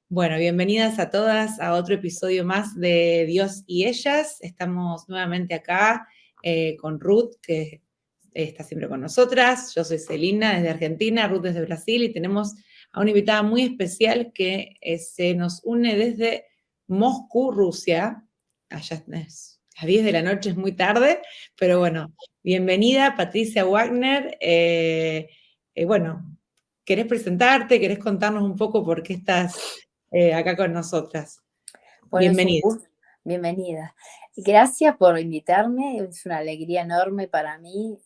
Bueno, bienvenidas a todas a otro episodio más de Dios y Ellas. Estamos nuevamente acá con Ruth, que está siempre con nosotras. Yo soy Celina desde Argentina, Ruth desde Brasil, y tenemos a una invitada muy especial que se nos une desde Moscú, Rusia. Allá es a 10 de la noche, es muy tarde, pero bueno, bienvenida Patricia Wagner. Bueno, ¿querés presentarte? ¿Querés contarnos un poco por qué estás acá con nosotras? Bueno, es un Bienvenida. gusto. Bienvenida. Gracias por invitarme. Es una alegría enorme para mí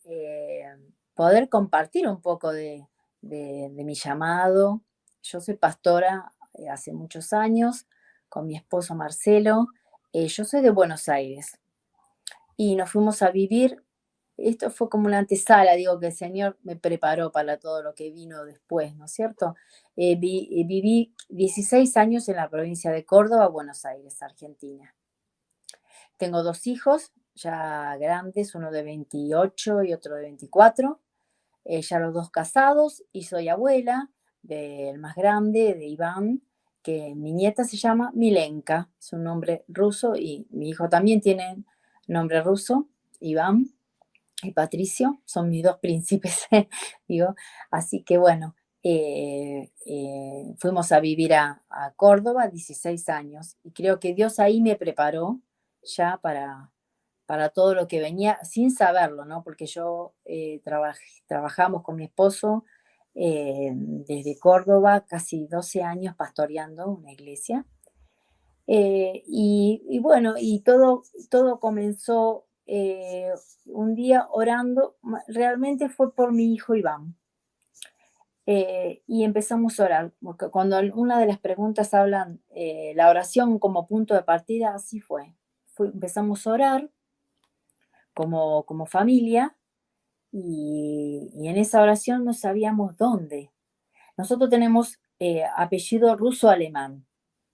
poder compartir un poco de mi llamado. Yo soy pastora hace muchos años con mi esposo Marcelo. Yo soy de Buenos Aires y nos fuimos a vivir. Esto fue como una antesala, digo, que el Señor me preparó para todo lo que vino después, ¿no es cierto? Viví 16 años en la provincia de Córdoba, Buenos Aires, Argentina. Tengo 2 hijos ya grandes, uno de 28 y otro de 24, ya los 2 casados, y soy abuela del más grande, de Iván, que mi nieta se llama Milenka, es un nombre ruso, y mi hijo también tiene nombre ruso, Iván y Patricio, son mis 2 príncipes, digo. Así que bueno, fuimos a vivir a Córdoba 16 años, y creo que Dios ahí me preparó ya para todo lo que venía, sin saberlo, ¿no? Porque yo trabajamos con mi esposo desde Córdoba, casi 12 años pastoreando una iglesia. Y bueno, y todo comenzó un día orando, realmente fue por mi hijo Iván. Y empezamos a orar, porque cuando una de las preguntas hablan la oración como punto de partida, así fue. Empezamos a orar como familia, y en esa oración no sabíamos dónde. Nosotros tenemos apellido ruso-alemán,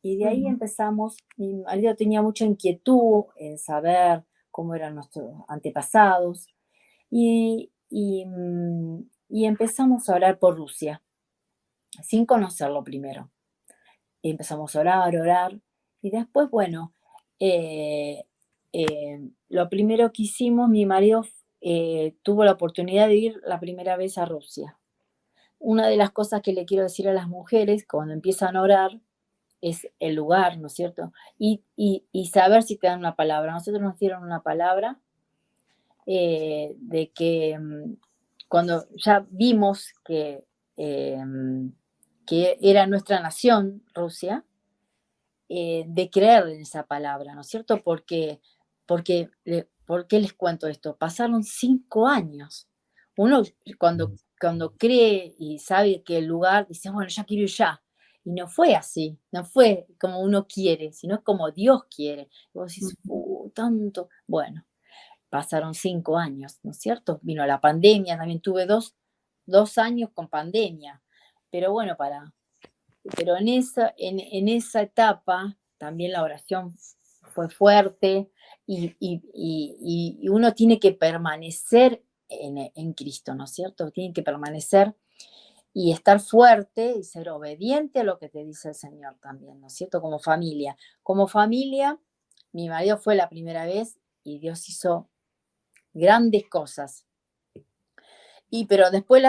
y de ahí empezamos. Mi marido tenía mucha inquietud en saber cómo eran nuestros antepasados, y empezamos a orar por Rusia, sin conocerlo primero. Y empezamos a orar, y después, bueno, eh, lo primero que hicimos, mi marido tuvo la oportunidad de ir la primera vez a Rusia. Una de las cosas que le quiero decir a las mujeres cuando empiezan a orar es el lugar, ¿no es cierto? Y saber si te dan una palabra. Nosotros nos dieron una palabra de que cuando ya vimos eh, que era nuestra nación, Rusia, de creer en esa palabra, ¿no es cierto? ¿Por qué les cuento esto? Pasaron 5 años. Uno cuando cree y sabe que el lugar, dice, bueno, ya quiero ir ya. Y no fue así, no fue como uno quiere, sino como Dios quiere. Y vos decís, tanto. Bueno, pasaron 5 años, ¿no es cierto? Vino la pandemia, también tuve dos años con pandemia. Pero bueno, pero en esa etapa también la oración fue fuerte, y uno tiene que permanecer en Cristo, ¿no es cierto? Tiene que permanecer y estar fuerte y ser obediente a lo que te dice el Señor también, ¿no es cierto? Como familia. Como familia, mi marido fue la primera vez y Dios hizo grandes cosas. Pero después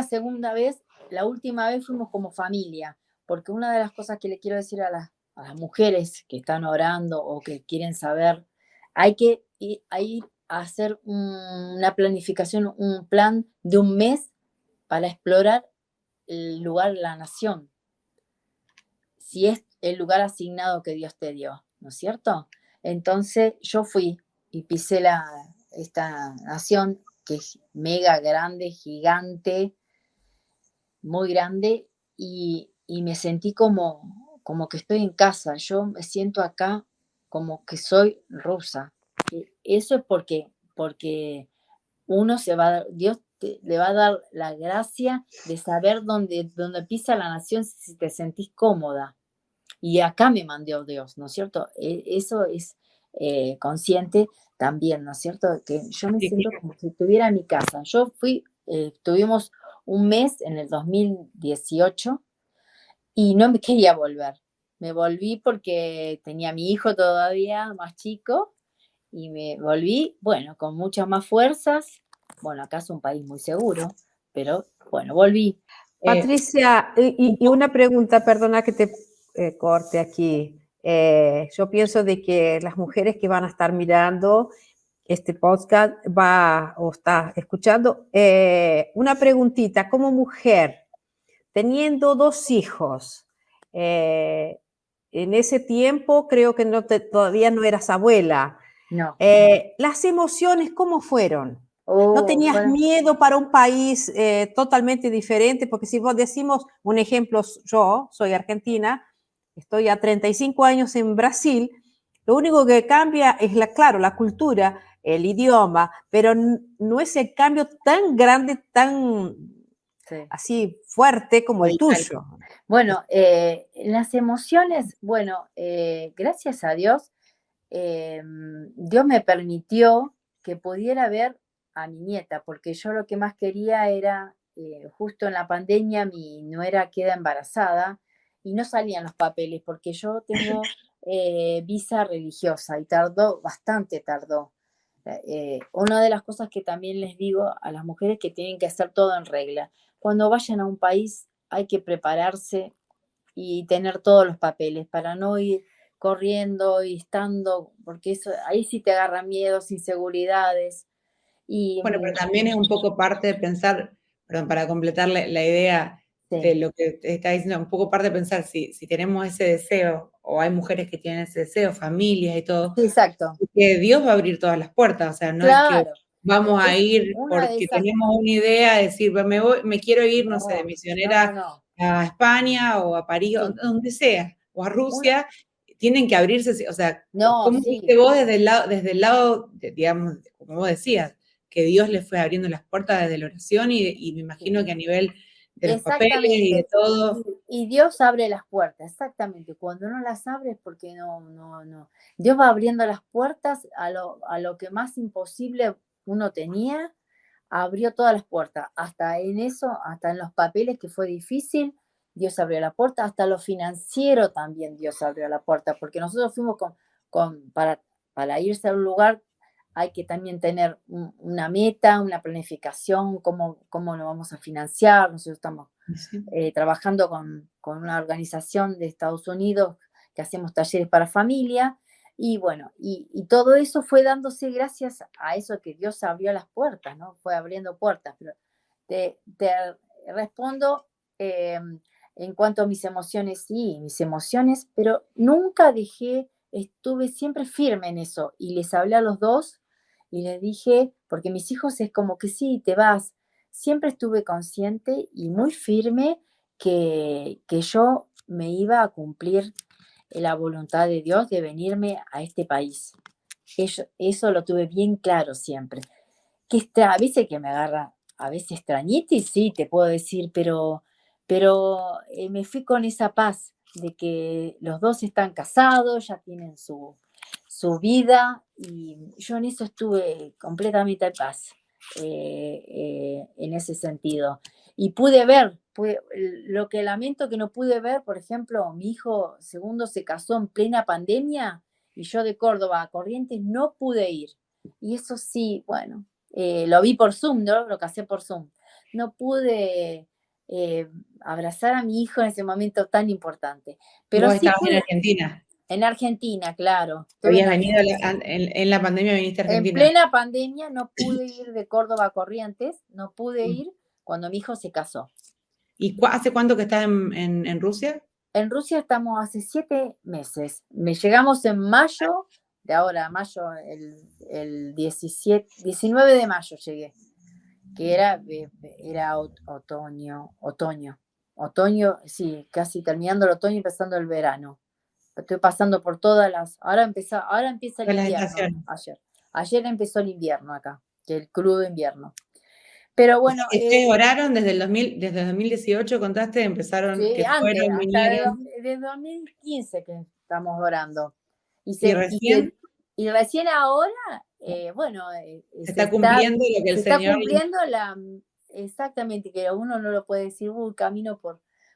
la última vez fuimos como familia, porque una de las cosas que le quiero decir a las mujeres que están orando o que quieren saber, hay que ir a hacer una planificación, un plan de un mes para explorar el lugar, la nación, si es el lugar asignado que Dios te dio, ¿no es cierto? Entonces yo fui y pisé esta nación que es mega grande, gigante, muy grande, y me sentí como que estoy en casa. Yo me siento acá como que soy rusa. Eso es porque uno Dios le va a dar la gracia de saber dónde pisa la nación, si te sentís cómoda. Y acá me mandó Dios, ¿no es cierto? Eso es consciente también, ¿no es cierto? Que yo me Sí, siento como si estuviera en mi casa. Tuvimos un mes en el 2018 y no me quería volver. Me volví porque tenía a mi hijo todavía más chico y me volví, bueno, con muchas más fuerzas. Bueno, acá es un país muy seguro, pero bueno, volví. Patricia, y una pregunta, perdona que te corte aquí. Yo pienso de que las mujeres que van a estar mirando este podcast o está escuchando, una preguntita, como mujer, teniendo 2 hijos, en ese tiempo creo que todavía no eras abuela. No. Las emociones, ¿cómo fueron? ¿No Oh, tenías bueno, miedo para un país totalmente diferente? Porque si vos decimos un ejemplo, yo soy argentina, estoy a 35 años en Brasil, lo único que cambia es, claro, la cultura, el idioma, pero no es el cambio tan grande, tan sí. así fuerte como el tuyo. Bueno, las emociones, bueno, gracias a Dios, Dios me permitió que pudiera ver a mi nieta, porque yo lo que más quería era, justo en la pandemia, mi nuera queda embarazada y no salían los papeles, porque yo tengo visa religiosa y tardó. Una de las cosas que también les digo a las mujeres que tienen que hacer todo en regla. Cuando vayan a un país hay que prepararse y tener todos los papeles para no ir corriendo y estando, porque eso ahí sí te agarra miedos, inseguridades. Y Bueno, pero también es un poco parte de pensar, perdón, para completar la idea de sí, lo que te está diciendo, un poco parte de pensar si tenemos ese deseo, o hay mujeres que tienen ese deseo, familias y todo, sí, exacto. que Dios va a abrir todas las puertas, o sea, no es que Claro, vamos a es ir una de porque esas. tenemos una idea, de decir, me quiero ir, no sé, de No, no, misionera no. a España o a París, o Sí, donde sea, o a una, Rusia, tienen que abrirse, o sea, no, ¿cómo viste sí. vos desde el lado digamos, como vos decías, que Dios le fue abriendo las puertas desde la oración y me Sí. imagino que a nivel de los papeles y de Exactamente. todo? Y Dios abre las puertas, exactamente. Cuando no las abre es porque no. Dios va abriendo las puertas a lo que más imposible uno tenía, abrió todas las puertas. Hasta en eso, hasta en los papeles que fue difícil, Dios abrió la puerta. Hasta lo financiero también Dios abrió la puerta, porque nosotros fuimos para irse a un lugar hay que también tener una meta, una planificación, cómo lo vamos a financiar. Nosotros estamos Sí. trabajando con una organización de Estados Unidos que hacemos talleres para familia. Y bueno, y todo eso fue dándose gracias a eso que Dios abrió las puertas, ¿no? Fue abriendo puertas. Pero te respondo en cuanto a mis emociones, sí, mis emociones, pero nunca dejé, estuve siempre firme en eso y les hablé a los dos y les dije, porque mis hijos es como que sí, te vas. Siempre estuve consciente y muy firme que yo me iba a cumplir la voluntad de Dios de venirme a este país. Eso lo tuve bien claro siempre. A veces que me agarra, a veces extrañitis, sí, te puedo decir, pero me fui con esa paz de que los dos están casados, ya tienen su vida y yo en eso estuve completamente en paz, en ese sentido. Y lo que lamento que no pude ver, por ejemplo, mi hijo segundo se casó en plena pandemia y yo de Córdoba a Corrientes no pude ir. Y eso sí, bueno, lo vi por Zoom, ¿no? Lo casé por Zoom. No pude abrazar a mi hijo en ese momento tan importante. Y Pero vos sí estabas en pude, Argentina. en Argentina, claro. Estuve en Habías venido Argentina. en la pandemia, viniste a En Argentina. plena pandemia no pude ir de Córdoba a Corrientes, no pude ir cuando mi hijo se casó. ¿Y hace cuánto que estás en Rusia? En Rusia estamos hace 7 meses. Llegamos en mayo, de ahora, mayo, el 17, 19 de mayo llegué, que era otoño, sí, casi terminando el otoño y empezando el verano. Estoy pasando por ahora empieza el Todas las invierno, estaciones. ayer empezó el invierno acá, que el crudo invierno. Pero O sea bueno, que ustedes oraron desde el 2018, contaste, empezaron, sí, que antes, fueron, hasta vinieron, desde 2015 que estamos orando. Y, y se, y, recién se- y recién ahora, bueno, se está cumpliendo lo que el se está Señor... cumpliendo exactamente, que uno no lo puede decir, camino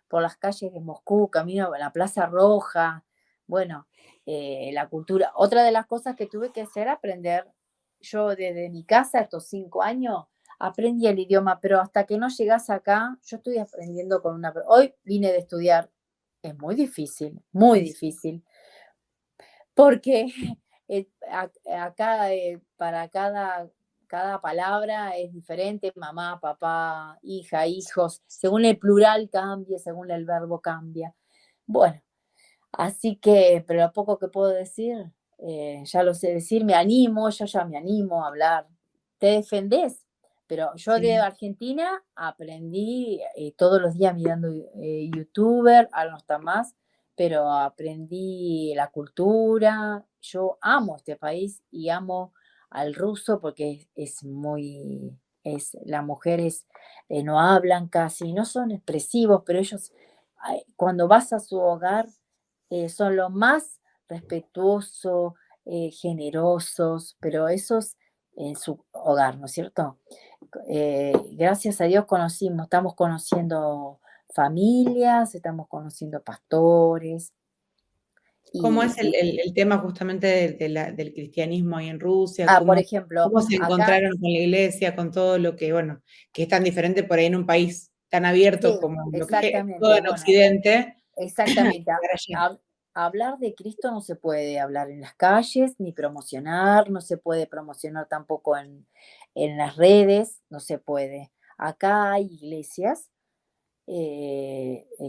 por las calles de Moscú, camino a la Plaza Roja, bueno, la cultura. Otra de las cosas que tuve que hacer, aprender, yo desde mi casa, estos 5 años, aprendí el idioma, pero hasta que no llegas acá, yo estoy aprendiendo con una... Hoy vine de estudiar, es muy difícil, porque acá para cada palabra es diferente, mamá, papá, hija, hijos, según el plural cambia, según el verbo cambia. Bueno, así que, pero lo poco que puedo decir, ya lo sé decir, yo ya me animo a hablar. Te defendés, pero yo de Argentina aprendí todos los días mirando youtuber, ahora no está más, pero aprendí la cultura. Yo amo este país y amo al ruso porque las mujeres no hablan casi, no son expresivos, pero ellos, cuando vas a su hogar, son los más respetuosos, generosos, pero esos en su hogar, ¿no es cierto? Gracias a Dios estamos conociendo familias, estamos conociendo pastores. ¿Cómo es el tema justamente del cristianismo ahí en Rusia? Por ejemplo, ¿Cómo se encontraron con la iglesia, con todo lo que, bueno, que es tan diferente por ahí en un país tan abierto sí, como lo que es exactamente, todo en bueno, Occidente? exactamente. Para allá. Hablar de Cristo no se puede hablar en las calles, ni promocionar, no se puede promocionar tampoco en las redes, no se puede. Acá hay iglesias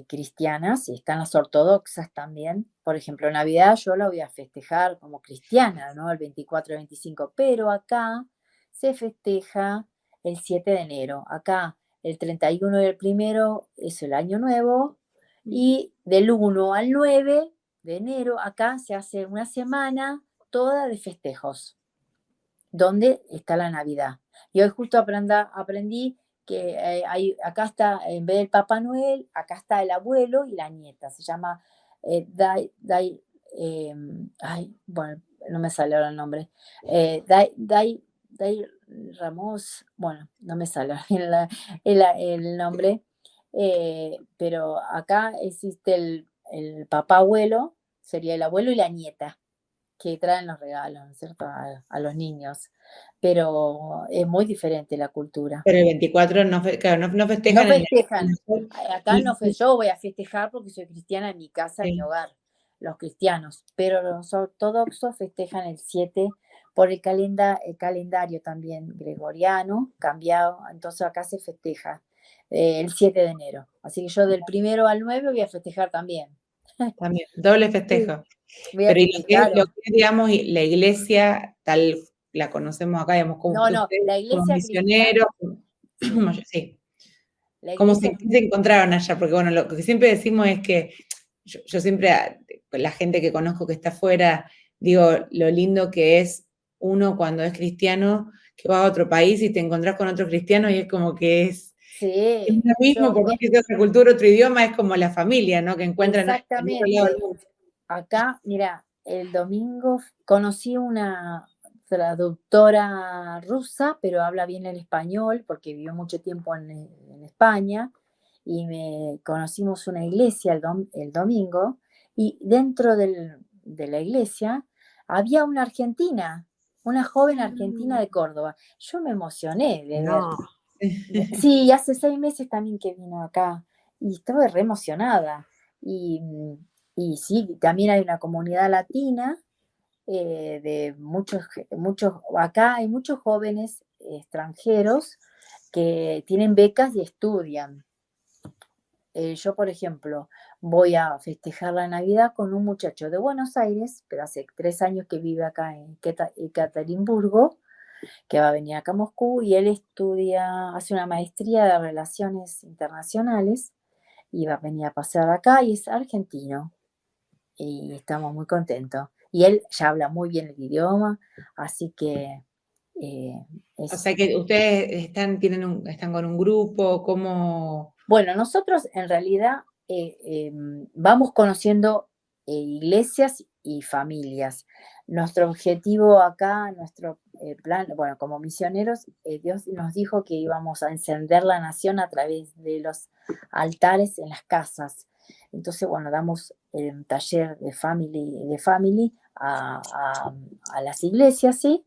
cristianas y están las ortodoxas también. Por ejemplo, Navidad yo la voy a festejar como cristiana, ¿no? El 24 y 25, pero acá se festeja el 7 de enero. Acá el 31 y el 1 es el Año Nuevo y del 1 al 9 de enero acá se hace una semana toda de festejos, donde está la Navidad. Y hoy justo aprendí que acá está, en vez del Papá Noel, acá está el abuelo y la nieta. Se llama bueno, no me sale ahora el nombre. Dai Ramos, bueno, no me sale el nombre. Pero acá existe el papá abuelo, sería el abuelo y la nieta, que traen los regalos, ¿no es cierto?, a los niños. Pero es muy diferente la cultura. Pero el 24 claro, no No festejan en festejan. Acá no y- yo voy a festejar porque soy cristiana en mi casa, en mi sí. hogar, los cristianos, pero los ortodoxos festejan el 7 por el calendario también gregoriano, cambiado, entonces acá se festeja el 7 de enero. Así que yo del 1 al 9 voy a festejar también. También, doble Sí, festejo. voy a Pero y festejar. lo que es, digamos, y la iglesia tal la conocemos acá, digamos, como No, ustedes la como iglesia cristiana, misioneros, sí, sí. la ¿Cómo iglesia qué se encontraron allá? Porque bueno, lo que siempre decimos es que yo siempre, la gente que conozco que está afuera, digo, lo lindo que es uno cuando es cristiano, que va a otro país y te encontrás con otro cristiano y es como que es sí, lo mismo, por más que sea otra cultura, otro idioma, es como la familia, ¿no? Que encuentran en otro lado del exactamente. mundo. Acá, mira, el domingo conocí una traductora rusa, pero habla bien el español porque vivió mucho tiempo en España, y conocimos una iglesia el domingo, y dentro de la iglesia había una argentina, una joven argentina de Córdoba. Yo me emocioné de ver. No, Sí, hace 6 meses también que vino acá y estaba re emocionada. Y, sí, también hay una comunidad latina, de acá hay muchos jóvenes extranjeros que tienen becas y estudian. Yo, por ejemplo, voy a festejar la Navidad con un muchacho de Buenos Aires, pero hace 3 años que vive acá en Ekaterimburgo, que va a venir acá a Moscú, y él hace una maestría de Relaciones Internacionales y va a venir a pasar acá, y es argentino y estamos muy contentos. Y él ya habla muy bien el idioma, así que O sea que ustedes están con un grupo, ¿cómo? Bueno, nosotros en realidad vamos conociendo iglesias y familias. Nuestro objetivo acá, nuestro plan, bueno, como misioneros, Dios nos dijo que íbamos a encender la nación a través de los altares en las casas. Entonces, bueno, damos el taller de family a las iglesias, ¿sí?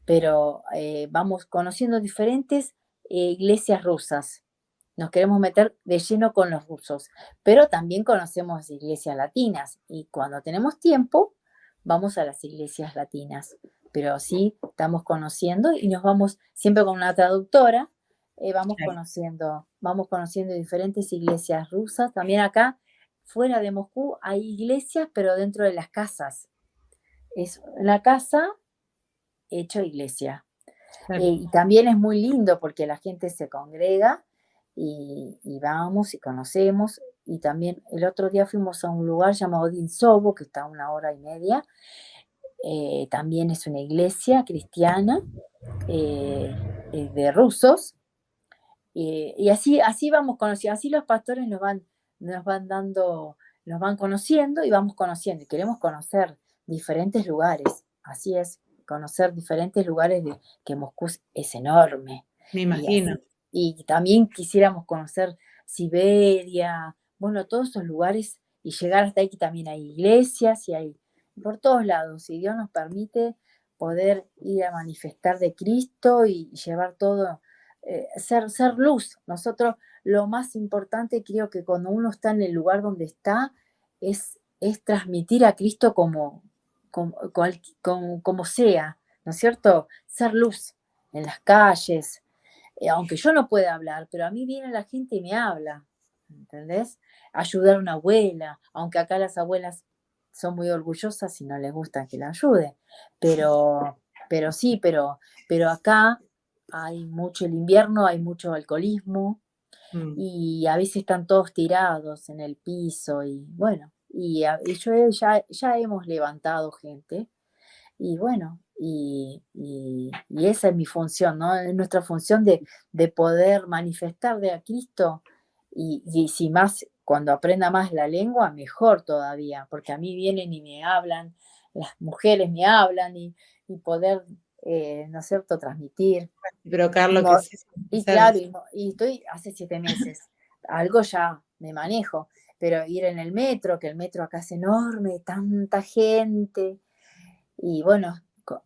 Pero vamos conociendo diferentes iglesias rusas. Nos queremos meter de lleno con los rusos, pero también conocemos iglesias latinas y cuando tenemos tiempo vamos a las iglesias latinas, pero sí estamos conociendo y nos vamos siempre con una traductora, vamos conociendo diferentes iglesias rusas. También acá, fuera de Moscú, hay iglesias, pero dentro de las casas. Es la casa hecho iglesia. Claro. Y también es muy lindo porque la gente se congrega y vamos y conocemos. Y también el otro día fuimos a un lugar llamado Dinsovo, que está a 1 hora y media. También es una iglesia cristiana de rusos. Y así vamos conociendo, así los pastores nos van conociendo y vamos conociendo. Y queremos conocer diferentes lugares. Así es, conocer diferentes lugares que Moscú es enorme. Me imagino. Y también quisiéramos conocer Siberia, bueno, todos esos lugares y llegar hasta ahí, que también hay iglesias y hay por todos lados. Si Dios nos permite poder ir a manifestar de Cristo y llevar todo, ser luz. Nosotros lo más importante creo que cuando uno está en el lugar donde está es transmitir a Cristo como sea, ¿no es cierto? Ser luz en las calles, aunque yo no pueda hablar, pero a mí viene la gente y me habla, ¿entendés? Ayudar a una abuela, aunque acá las abuelas son muy orgullosas y no les gusta que la ayude, pero sí, pero acá hay mucho, el invierno hay mucho alcoholismo y a veces están todos tirados en el piso y bueno, ya hemos levantado gente. Y bueno, y esa es mi función, ¿no? Es nuestra función de poder manifestar de a Cristo y si más, cuando aprenda más la lengua, mejor todavía, porque a mí vienen y me hablan, las mujeres me hablan y poder, ¿no es cierto?, transmitir. Pero Carlos, que sí. Y claro, y estoy hace 7 meses, algo ya me manejo, pero ir en el metro, que el metro acá es enorme, tanta gente. Y bueno,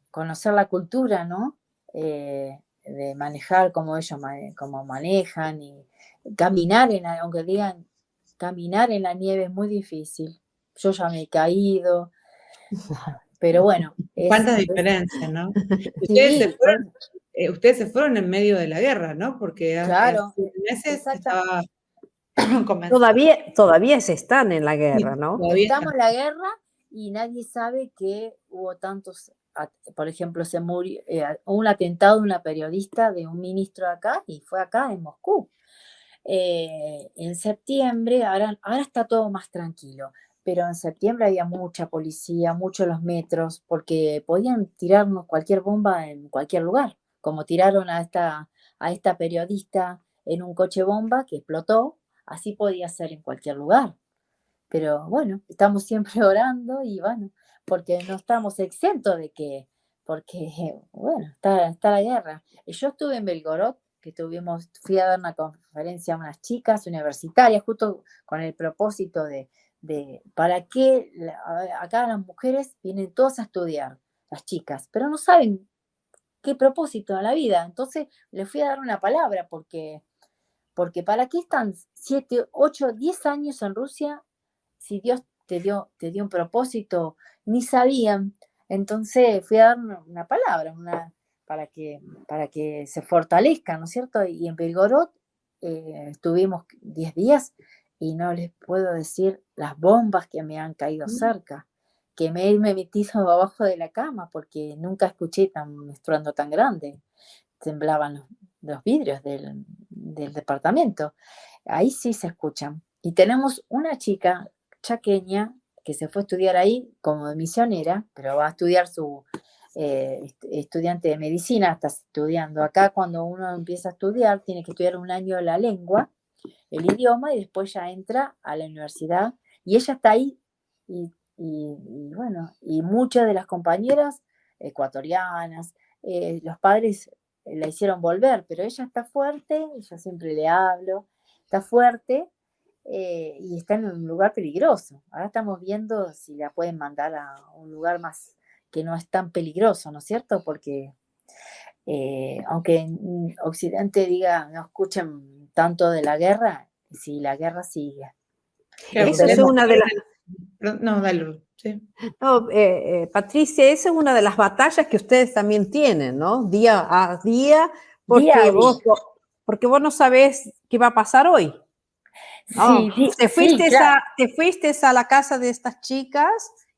conocer la cultura, ¿no? De manejar como ellos como manejan y caminar, aunque digan, caminar en la nieve es muy difícil. Yo ya me he caído, pero bueno. ¿Cuántas diferencias, no? Sí, Ustedes se fueron en medio de la guerra, ¿no? Porque claro, hace meses estaba Todavía se están en la guerra, ¿no? Estamos en la guerra y nadie sabe que hubo tantos, por ejemplo, se murió un atentado de una periodista de un ministro de acá y fue acá en Moscú. En septiembre, ahora está todo más tranquilo, pero en septiembre había mucha policía, muchos los metros, porque podían tirarnos cualquier bomba en cualquier lugar, como tiraron a esta periodista en un coche bomba que explotó, así podía ser en cualquier lugar. Pero bueno, estamos siempre orando y bueno, porque no estamos exentos de porque bueno, está la guerra. Yo estuve en Belgorod, fui a dar una conferencia a unas chicas universitarias, justo con el propósito de para qué acá las mujeres vienen todas a estudiar, las chicas, pero no saben qué propósito en la vida. Entonces les fui a dar una palabra, porque ¿para qué están 7, 8, 10 años en Rusia si Dios te dio un propósito? Ni sabían. Entonces fui a dar una palabra, para que se fortalezcan, ¿no es cierto? Y en Belgorod estuvimos 10 días y no les puedo decir las bombas que me han caído cerca, que me he metido abajo de la cama porque nunca escuché un estruendo tan grande. Temblaban los vidrios del departamento. Ahí sí se escuchan. Y tenemos una chica chaqueña que se fue a estudiar ahí como misionera, pero va a estudiar su estudiante de medicina, está estudiando. Acá cuando uno empieza a estudiar, tiene que estudiar 1 año la lengua, el idioma, y después ya entra a la universidad. Y ella está ahí y y bueno, y muchas de las compañeras ecuatorianas, los padres la hicieron volver, pero ella está fuerte, yo siempre le hablo, está fuerte y está en un lugar peligroso. Ahora estamos viendo si la pueden mandar a un lugar más que no es tan peligroso, ¿no es cierto? Porque aunque en Occidente diga no escuchen tanto de la guerra, sí, la guerra sigue. Claro, Eso porque es una de las, no, dale, Ruth, sí. no, Patricia, esa es una de las batallas que ustedes también tienen, ¿no? Día a día, Día a día. porque vos no sabés qué va a pasar hoy. No, Sí, sí, claro. te fuiste a la casa de estas chicas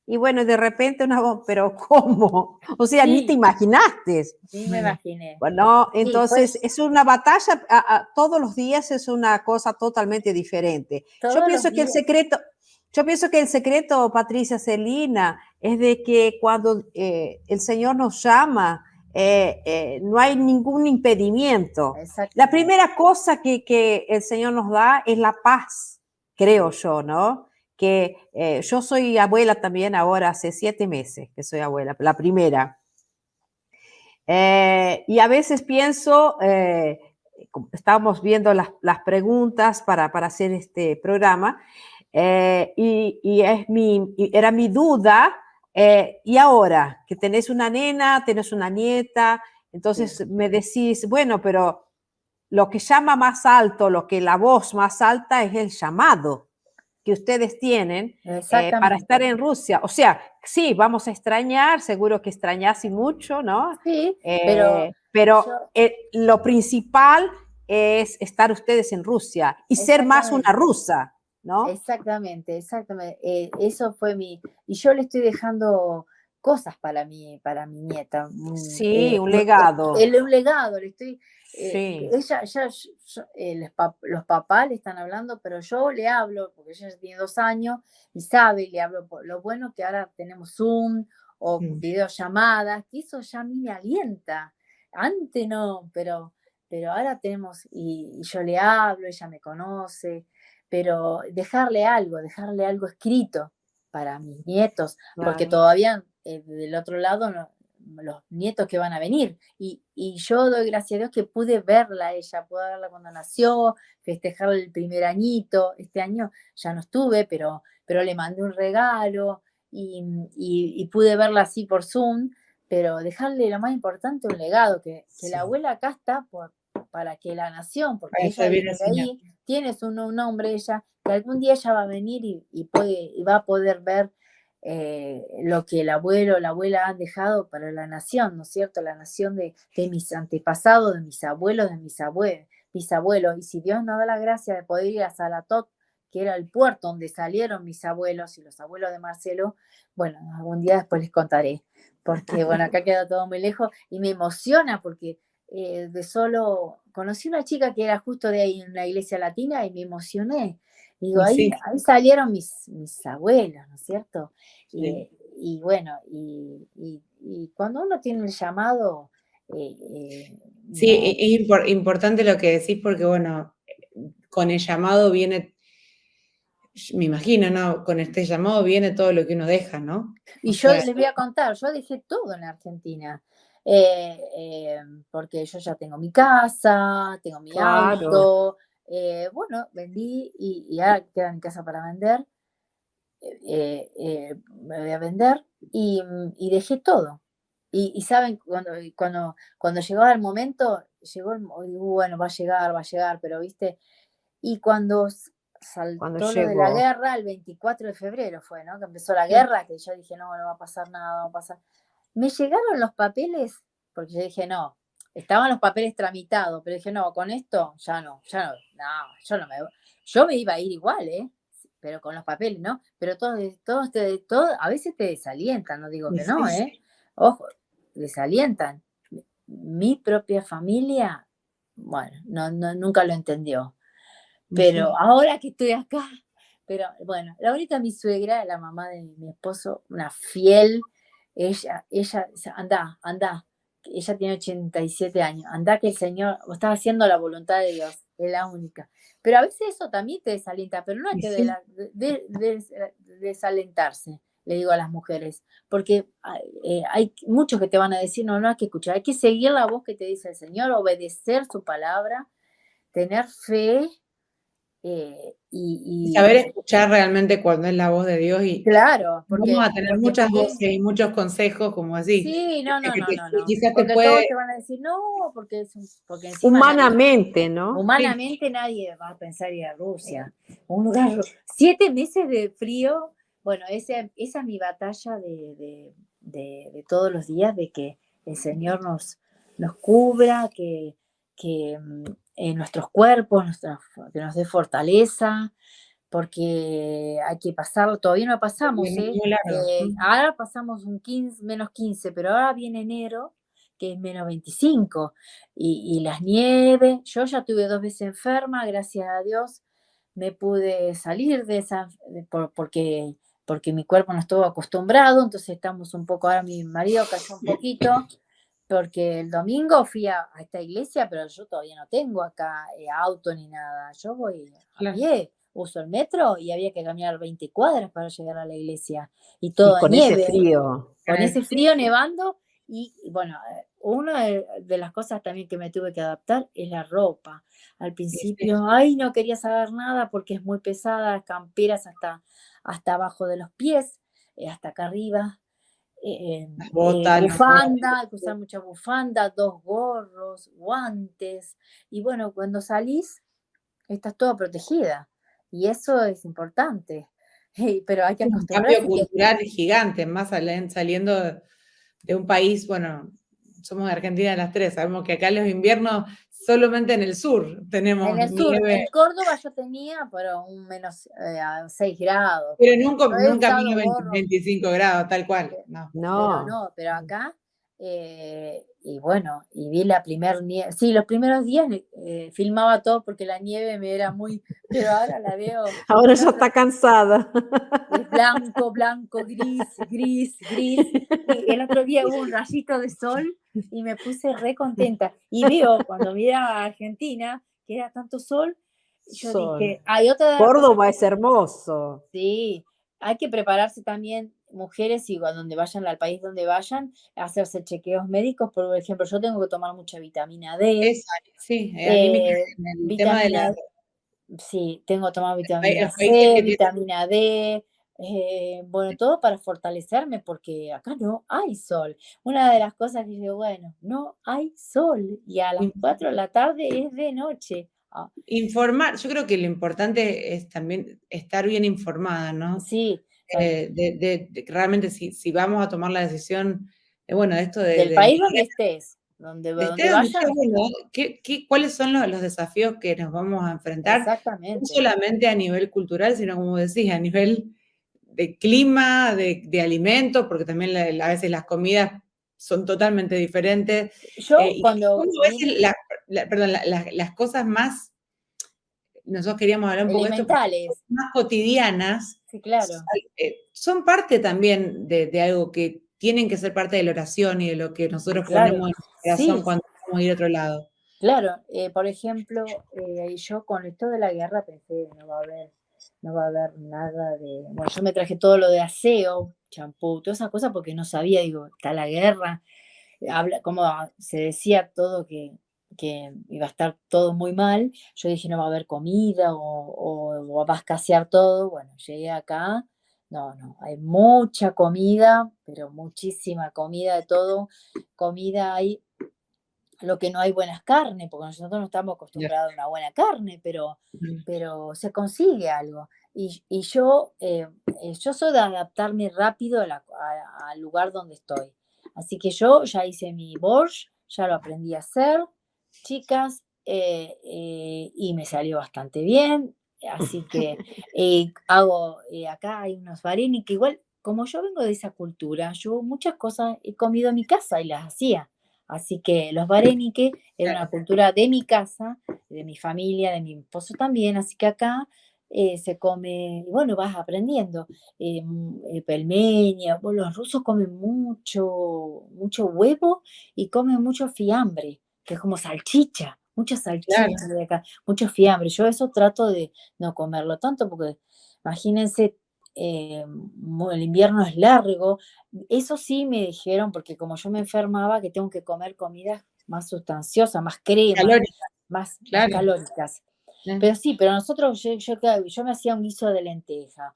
y bueno, de repente una voz, pero ¿cómo? O sea, ni te Sí, imaginaste. sí me imaginé. Bueno, Sí, fue entonces es una batalla, todos los días es una cosa totalmente diferente. todos los días. Yo pienso que el secreto, Patricia Celina, es de que cuando el Señor nos llama, no hay ningún impedimento. La Exactamente. primera cosa que el Señor nos da es la paz, creo yo, ¿no? Que yo soy abuela también ahora, hace 7 meses que soy abuela, la primera. Y a veces pienso, estábamos viendo las preguntas para hacer este programa, era mi duda, y ahora que tenés una nena, tenés una nieta, entonces Sí, me decís, bueno, pero lo que llama más alto, lo que la voz más alta es el llamado que ustedes tienen para estar exactamente. en Rusia. O sea, sí, vamos a extrañar, seguro que extrañás y mucho, ¿no? Sí, pero Pero yo, lo principal es estar ustedes en Rusia y ser más una exactamente. rusa, ¿no? Exactamente, exactamente. Eso fue y yo le estoy dejando cosas para mi nieta. Sí, un legado. Un legado, le estoy, Sí, ella, los papás le están hablando, pero yo le hablo, porque ella ya tiene 2 años y sabe, le hablo por lo bueno que ahora tenemos Zoom o Mm. videollamadas, que eso ya a mí me alienta. Antes no, pero ahora tenemos, y yo le hablo, ella me conoce, pero dejarle algo escrito para mis nietos, porque claro. todavía del otro lado los nietos que van a venir. Y yo doy gracias a Dios que pude verla a ella, pude verla cuando nació, festejarle el primer añito. Este año ya no estuve, pero le mandé un regalo y pude verla así por Zoom, pero dejarle lo más importante, un legado, que la Sí, abuela acá está para que la nación, porque para ella servir viene al de Señor. ahí, tiene un nombre ella, que algún día ella va a venir y va a poder ver lo que el abuelo o la abuela han dejado para la nación, ¿no es cierto? La nación de mis antepasados, de mis abuelos, de mis abuelos. Y si Dios nos da la gracia de poder ir a Salatot, que era el puerto donde salieron mis abuelos y los abuelos de Marcelo, bueno, algún día después les contaré, porque bueno, acá queda todo muy lejos y me emociona porque de solo conocí una chica que era justo de ahí en una iglesia latina y me emocioné. Digo, Y sí, ahí salieron mis abuelos, ¿no es cierto? sí. Y bueno, y cuando uno tiene el llamado, Sí, no, es importante lo que decís porque, bueno, con el llamado viene, me imagino, ¿no? Con este llamado viene todo lo que uno deja, ¿no? O y yo sea, les voy a contar, yo dejé todo en Argentina, porque yo ya tengo mi casa, tengo mi Claro. auto, bueno, vendí y ahora queda mi casa para vender, me voy a vender y dejé todo. Y saben, cuando llegó el momento, bueno, va a llegar, pero viste, y cuando Cuando saltó lo de la llegó. guerra, el 24 de febrero fue, ¿no? Que empezó la sí, guerra, que yo dije, no, no va a pasar nada, no va a pasar. Me llegaron los papeles, porque yo dije, no, estaban los papeles tramitados, pero dije, no, con esto ya no, yo me iba a ir igual, ¿eh? Pero con los papeles, ¿no? Pero todo, a veces te desalientan, no digo y que no, sí, ¿eh? Ojo, desalientan. Mi propia familia, bueno, nunca lo entendió. y Pero sí. ahora que estoy acá, pero bueno, la bonita mi suegra, la mamá de mi esposo, una fiel, ella, anda, ella tiene 87 años, anda que el Señor, vos estás haciendo la voluntad de Dios, es la única. Pero a veces eso también te desalienta, pero no hay Y que sí. desalentarse, le digo a las mujeres, porque hay muchos que te van a decir, no, no hay que escuchar, hay que seguir la voz que te dice el Señor, obedecer su palabra, tener fe Y saber escuchar realmente cuando es la voz de Dios y claro, vamos a tener muchas porque voces y muchos consejos, como así. sí, no, Quizás te porque todos puede... te van a decir, no, porque encima Humanamente, ¿no? humanamente nadie va a pensar ir a Rusia, un lugar, 7 meses de frío, bueno, esa es mi batalla de todos los días, de que el Señor nos cubra, que en nuestros cuerpos, que nos dé fortaleza, porque hay que pasarlo, todavía no pasamos, Muy largo. ahora pasamos un 15, -15, pero ahora viene enero, que es -25, y las nieves, yo ya tuve 2 veces enferma, gracias a Dios me pude salir de esa, porque mi cuerpo no estuvo acostumbrado, entonces estamos un poco, ahora mi marido cayó un poquito, porque el domingo fui a esta iglesia, pero yo todavía no tengo acá auto ni nada, yo voy a pie, uso el metro y había que caminar 20 cuadras para llegar a la iglesia, y Y todo con ese nieve, frío. con ese frío nevando, y bueno, una de las cosas también que me tuve que adaptar es la ropa. Al principio, ay, no quería saber nada porque es muy pesada, camperas hasta abajo de los pies, hasta acá arriba, Las botas, bufanda, hay que usar mucha bufanda, 2 gorros, guantes, y bueno, cuando salís estás toda protegida, y eso es importante, pero hay que un cambio acostumbrarse. cultural gigante, más saliendo de un país, bueno, somos de Argentina las tres, sabemos que acá los inviernos solamente en el sur tenemos En el sur, nieve, en Córdoba yo tenía, pero un -6 grados, pero ponele. nunca, Yo he nunca usado menos gorros, 25 grados, tal cual, no. pero No. no, pero acá, y bueno, y vi la primer nieve, sí, los primeros días filmaba todo porque la nieve me era muy, pero ahora la veo Ahora en ya otro, está cansada. es blanco, blanco, gris, gris, gris, y el otro día hubo un rayito de sol y me puse re contenta, y veo cuando miraba a Argentina, que era tanto sol, yo Sol. dije, hay otra cosa. Córdoba es hermoso. Sí, hay que prepararse también, mujeres, y a donde vayan, al país donde vayan, a hacerse chequeos médicos. Por ejemplo, yo tengo que tomar mucha vitamina D, Sí, anímica, el tema de vitamina, sí, tengo que tomar vitamina los países C, que tienen, vitamina D, bueno, todo para fortalecerme, porque acá no hay sol. Una de las cosas que digo, bueno, no hay sol, y a las 4 de la tarde es de noche. informar, yo creo que lo importante es también estar bien informada, ¿no? Sí, Realmente si vamos a tomar la decisión, bueno, esto del de país emigrar, donde estés, donde, de donde esté donde esté, vayan. bueno, ¿cuáles son los desafíos que nos vamos a enfrentar? No Exactamente. solamente a nivel cultural, sino como decís, a nivel de clima, de alimentos, porque también a veces las comidas son totalmente diferentes. Yo Y cómo cómo ves vine, perdón, las cosas más, nosotros queríamos hablar un poco de esto, porque las elementales, cosas más cotidianas sí, claro, son parte también de algo que tienen que ser parte de la oración y de lo que nosotros claro, ponemos en el corazón sí, cuando vamos a ir a otro lado. claro. Por ejemplo, yo con esto de la guerra pensé, no va a haber nada de, bueno, yo me traje todo lo de aseo, champú, todas esas cosas porque no sabía, digo, está la guerra, como se decía todo que iba a estar todo muy mal, yo dije no va a haber comida o va a escasear todo. Bueno, llegué acá, no, hay mucha comida, pero muchísima comida de todo, comida hay, lo que no hay buenas carnes, porque nosotros no estamos Ya. acostumbrados a una buena carne, pero se consigue algo. Y yo soy de adaptarme rápido al lugar donde estoy. Así que yo ya hice mi borscht, ya lo aprendí a hacer, chicas, y me salió bastante bien. Así que acá hay unos varenis que igual, como yo vengo de esa cultura, yo muchas cosas he comido en mi casa y las hacía. Así que los varenique era una Claro. cultura de mi casa, de mi familia, de mi esposo también, así que acá se come, bueno, vas aprendiendo, pelmenia, bueno, los rusos comen mucho huevo y comen mucho fiambre, que es como salchicha, mucha Claro. salchicha de acá, mucho fiambre. Yo eso trato de no comerlo tanto porque imagínense el invierno es largo. Eso sí me dijeron, porque como yo me enfermaba, que tengo que comer comidas más sustanciosas, más crema, Calórica, más claro. calóricas. Eh. Pero sí, pero nosotros, yo me hacía un guiso de lenteja.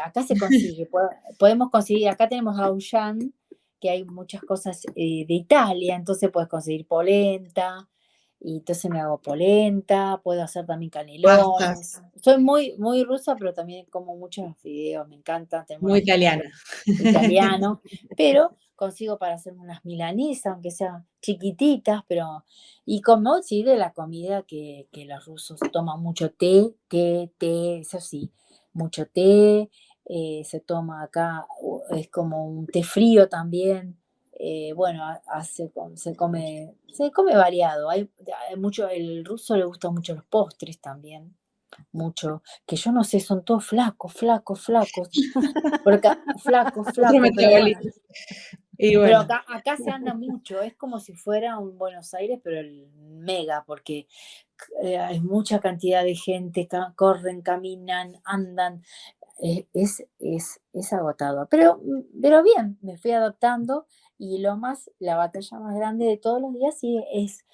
Acá se consigue, podemos conseguir, acá tenemos Auchan, que hay muchas cosas de Italia, entonces puedes conseguir polenta, y entonces me hago polenta, puedo hacer también Pastas, canelones. Soy muy, muy rusa, pero también como muchos fideos, me encantan, tenemos muy unos italiana. italianos, pero consigo para hacer unas milanesas, aunque sean chiquititas, pero... Y como sí, de la comida que los rusos toman mucho té, eso sí, mucho té, se toma acá, es como un té frío también. Bueno, se come variado. Hay mucho, el ruso le gustan mucho los postres también, mucho, que yo no sé, son todos flacos, flacos, flacos, porque flacos, Otro flacos, pero bueno. metabolismo. Y Pero bueno, acá se anda mucho, es como si fuera un Buenos Aires, pero el mega, porque hay mucha cantidad de gente, corren, caminan, andan, es agotador. Pero bien, me fui adaptando y la batalla más grande de todos los días sí es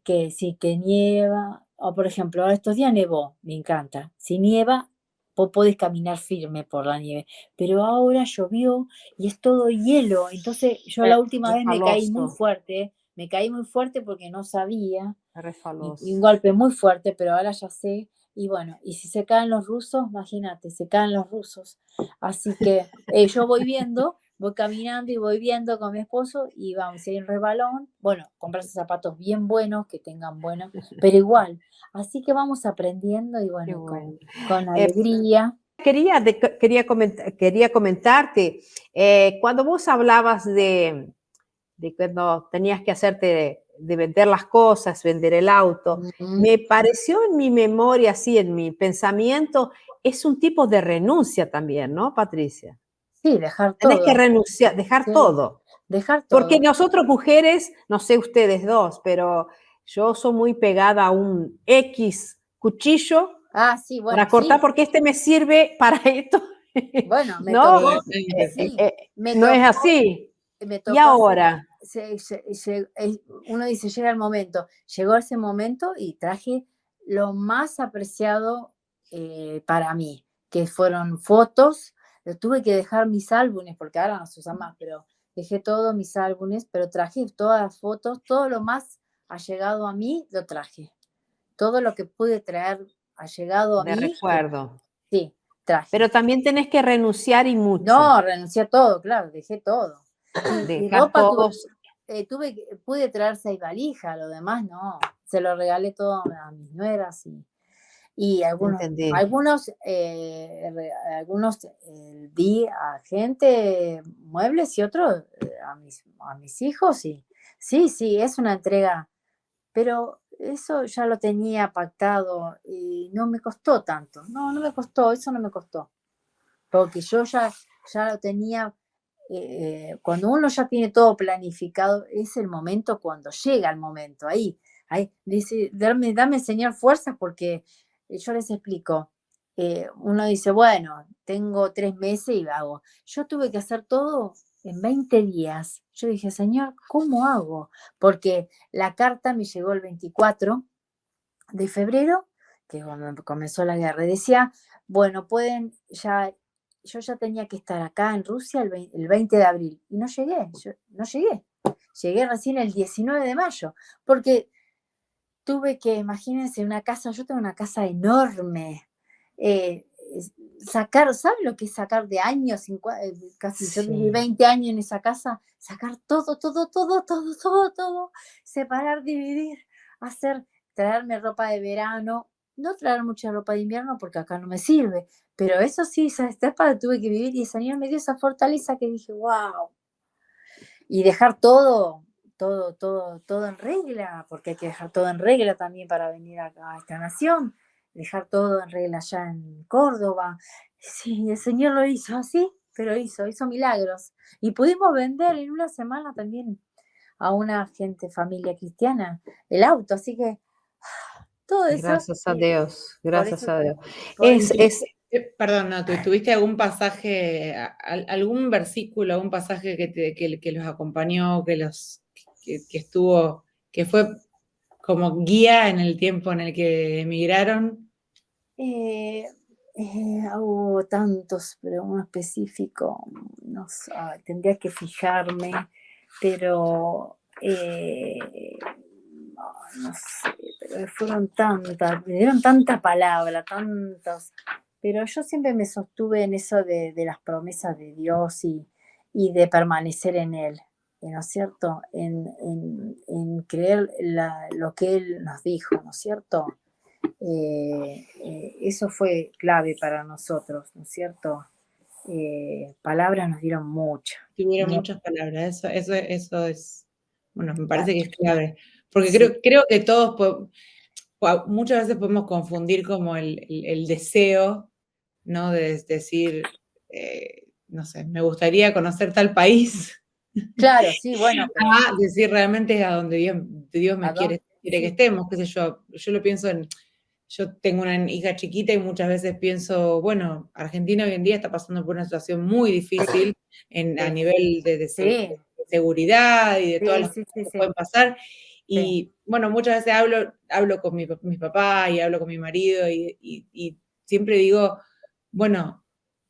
que si que nieva, o por ejemplo, ahora estos días nevó, me encanta. Si nieva, vos podés caminar firme por la nieve, pero ahora llovió y es todo hielo. Entonces yo la última vez Refaloso, me caí muy fuerte porque no sabía, y un refaloso. golpe muy fuerte, pero ahora ya sé. Y bueno, y si se caen los rusos, imagínate, se caen los rusos. Así que yo voy caminando y voy viendo con mi esposo y vamos, si hay un resbalón, bueno, comprarse zapatos bien buenos, que tengan buenos, pero igual. Así que vamos aprendiendo y Qué bueno, bueno. con Eh, alegría. quería comentarte, cuando vos hablabas de cuando tenías que hacerte de vender las cosas, vender el auto, Ujú. me pareció en mi memoria, así en mi pensamiento, es un tipo de renuncia también, ¿no, Patricia? Sí, dejar Tenés que todo. renunciar, dejar Sí, todo. dejar Porque todo. nosotros mujeres, no sé ustedes dos, pero yo soy muy pegada a un X cuchillo Ah, sí, para bueno, cortar sí. porque este me sirve para esto. Bueno, me ¿No? tocó, exactamente, sí. sí, me No es tocó, así. me Y tocó hacer, ahora, uno dice, llega el momento, llegó ese momento y traje lo más apreciado para mí, que fueron fotos. Tuve que dejar mis álbumes, porque ahora no se usan más, pero dejé todos mis álbumes, pero traje todas las fotos, todo lo más allegado a mí, lo traje. Todo lo que pude traer allegado a de mí, que recuerdo. sí, traje. Pero también tenés que renunciar y mucho. No, renuncié a todo, claro, dejé todo. Y Dejar ropa todos. pude traer 6 valijas, lo demás no. Se lo regalé todo a mis nueras y Entendí. algunos di a gente muebles y otros a mis hijos y sí, sí, es una entrega, pero eso ya lo tenía pactado y no me costó tanto. No, no me costó, eso no me costó. Porque yo ya lo tenía, cuando uno ya tiene todo planificado, es el momento cuando llega el momento, ahí dice, dame Señor fuerzas porque yo les explico, uno dice, bueno, tengo 3 meses y hago. Yo tuve que hacer todo en 20 días. Yo dije, Señor, ¿cómo hago? Porque la carta me llegó el 24 de febrero, que cuando comenzó la guerra, y decía, bueno, yo ya tenía que estar acá en Rusia el 20 de abril, y no llegué, no llegué recién el 19 de mayo, porque tuve que, imagínense, una casa, yo tengo una casa enorme, sacar, ¿saben lo que es sacar de años? Casi, yo viví Sí. 20 años en esa casa, sacar todo, todo, todo, todo, todo, todo, separar, dividir, hacer, traerme ropa de verano, no traer mucha ropa de invierno porque acá no me sirve, pero eso sí, esa etapa tuve que vivir y el Señor me dio esa fortaleza que dije, wow, y dejar todo, todo, todo, todo en regla, porque hay que dejar todo en regla también para venir a esta nación, dejar todo en regla allá en Córdoba. Sí, el Señor lo hizo así, pero hizo milagros. Y pudimos vender en una semana también a una familia cristiana, el auto, así que todo eso, Gracias a Dios, por gracias eso, a Dios. por Es, eso. es, Perdón, no, ¿tuviste algún pasaje, algún versículo, algún pasaje que los acompañó, que estuvo, que fue como guía en el tiempo en el que emigraron? Hubo tantos, pero uno específico, no sé, tendría que fijarme, pero no sé, pero fueron tantas, me dieron tanta palabra, tantos, pero yo siempre me sostuve en eso de las promesas de Dios y de permanecer en Él, ¿no es cierto? En creer lo que Él nos dijo, ¿no es cierto? Eso fue clave para nosotros, ¿no es cierto? Palabras nos dieron muchas. Tuvieron muchas palabras, eso es, bueno, me parece que es Claro. clave, porque Sí. creo que todos muchas veces podemos confundir como el deseo, ¿no? De decir, no sé, me gustaría conocer tal país. Claro, sí, bueno, pero Decir realmente a donde Dios me quiere que sí, estemos, qué sé yo. Yo lo pienso yo tengo una hija chiquita y muchas veces pienso, bueno, Argentina hoy en día está pasando por una situación muy difícil a sí, nivel de sí, seguridad y de todas las sí, cosas sí, que sí, pueden pasar. sí. Y bueno, muchas veces hablo con mis papás y hablo con mi marido y siempre digo, bueno,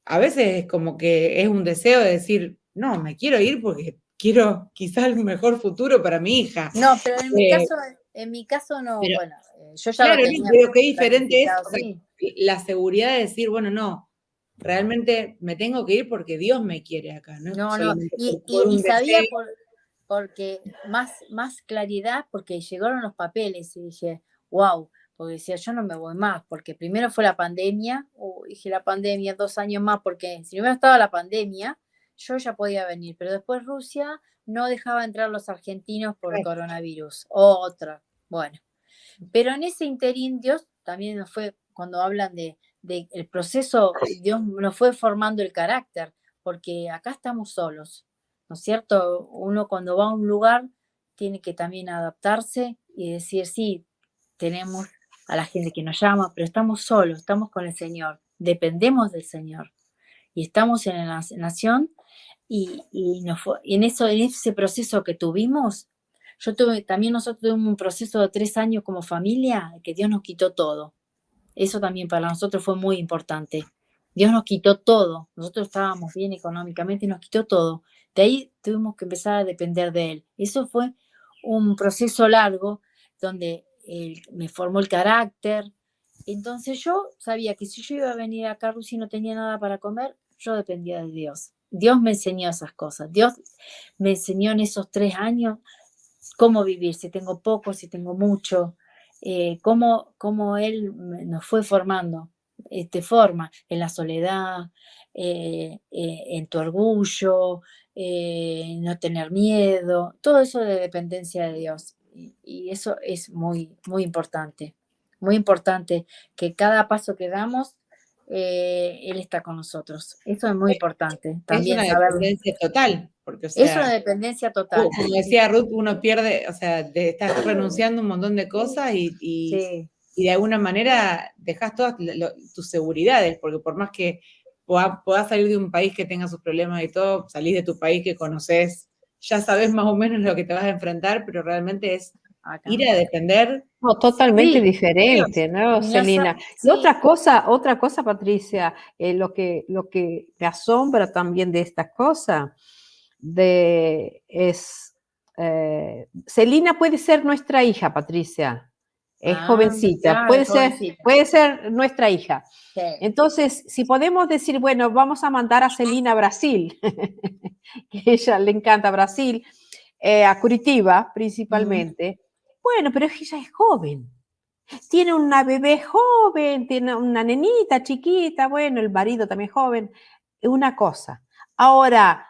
a veces es como que es un deseo de decir, no, me quiero ir porque quiero quizás un mejor futuro para mi hija. No, pero en mi caso no, Pero, bueno, yo ya lo claro, tenía pero qué diferente es, planificado, o sea, sí. la seguridad de decir, bueno, no, realmente me tengo que ir porque Dios me quiere acá, no No, no, solamente y por un sabía deseo. porque más claridad, porque llegaron los papeles y dije, wow, porque decía, yo no me voy más, porque primero fue la pandemia, dije la pandemia, 2 años más, porque si no hubiera estado la pandemia, yo ya podía venir, pero después Rusia no dejaba entrar los argentinos por coronavirus, otra, bueno. Pero en ese interín Dios también nos fue, cuando hablan de el proceso, Dios nos fue formando el carácter, porque acá estamos solos, ¿no es cierto? Uno cuando va a un lugar tiene que también adaptarse y decir, sí, tenemos a la gente que nos llama, pero estamos solos, estamos con el Señor, dependemos del Señor. Y estamos en la nación y en ese proceso que tuvimos, también nosotros tuvimos un proceso de 3 años como familia, que Dios nos quitó todo. Eso también para nosotros fue muy importante. Dios nos quitó todo. Nosotros estábamos bien económicamente y nos quitó todo. De ahí tuvimos que empezar a depender de Él. Eso fue un proceso largo donde Él me formó el carácter. Entonces yo sabía que si yo iba a venir acá a Rusia y no tenía nada para comer, yo dependía de Dios. Dios me enseñó esas cosas. Dios me enseñó en esos 3 años cómo vivir, si tengo poco, si tengo mucho, cómo Él nos fue formando, te forma en la soledad, en tu orgullo, no tener miedo, todo eso de dependencia de Dios. Y eso es muy, muy importante que cada paso que damos, Él está con nosotros. Eso es muy importante, Es también una saberlo. dependencia total, porque, o Es sea, una dependencia total. como decía Ruth, uno pierde, o sea, estás renunciando a un montón de cosas Sí. y de alguna manera dejas todas tus seguridades, porque por más que puedas salir de un país que tenga sus problemas y todo, salís de tu país que conoces, ya sabes más o menos lo que te vas a enfrentar, pero realmente es Acá. ir a depender. No, totalmente Sí, diferente, ¿no, y Celina? Y sí, otra cosa, Patricia, lo que me asombra también de esta cosa, Celina puede ser nuestra hija, Patricia, es jovencita, claro, jovencita. puede ser nuestra hija. Sí. Entonces, si podemos decir, bueno, vamos a mandar a Celina a Brasil, que a ella le encanta Brasil, a Curitiba principalmente. Bueno, pero ella es joven. Tiene una bebé joven, tiene una nenita chiquita, bueno, el marido también joven. Es una cosa. Ahora,